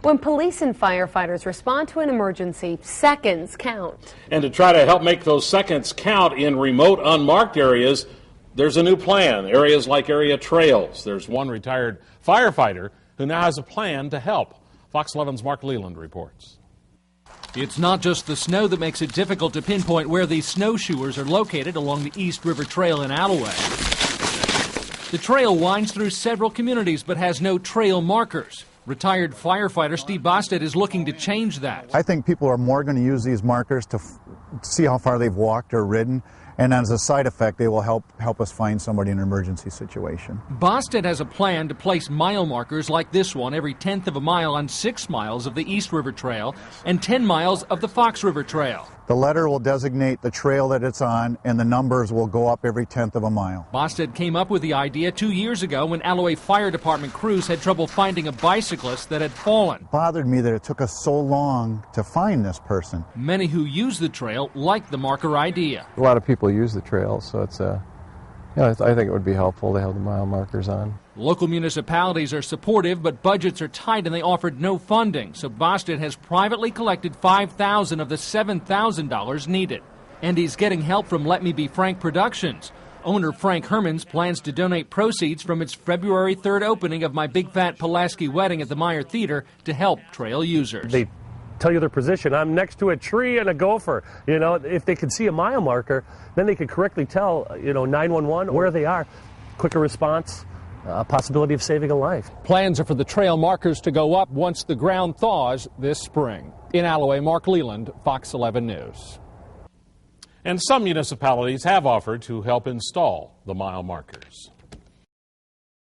When police and firefighters respond to an emergency, seconds count. And to try to help make those seconds count in remote, unmarked areas, there's a new plan. Areas like area trails. There's one retired firefighter who now has a plan to help. Fox 11's Mark Leland reports. It's not just the snow that makes it difficult to pinpoint where these snowshoers are located along the East River Trail in Alloway. The trail winds through several communities but has no trail markers. Retired firefighter Steve Bosted is looking to change that. I think people are more going to use these markers to see how far they've walked or ridden, and as a side effect, they will help us find somebody in an emergency situation. Bosted has a plan to place mile markers like this one every 1/10 of a mile on 6 miles of the East River Trail and 10 miles of the Fox River Trail. The letter will designate the trail that it's on, and the numbers will go up every 1/10 of a mile. Bosted came up with the idea 2 years ago when Alloway Fire Department crews had trouble finding a bicyclist that had fallen. It bothered me that it took us so long to find this person. Many who use the trail like the marker idea. A lot of people use the trail, so it's I think it would be helpful to have the mile markers on. Local municipalities are supportive, but budgets are tight and they offered no funding, so Boston has privately collected $5,000 of the $7,000 needed. And he's getting help from Let Me Be Frank Productions. Owner Frank Hermans plans to donate proceeds from its February 3rd opening of My Big Fat Pulaski Wedding at the Meyer Theater to help trail users. They tell you their position. I'm next to a tree and a gopher. You know, if they could see a mile marker, then they could correctly tell, 911 where they are. Quicker response, a possibility of saving a life. Plans are for the trail markers to go up once the ground thaws this spring. In Alloway, Mark Leland, Fox 11 News. And some municipalities have offered to help install the mile markers.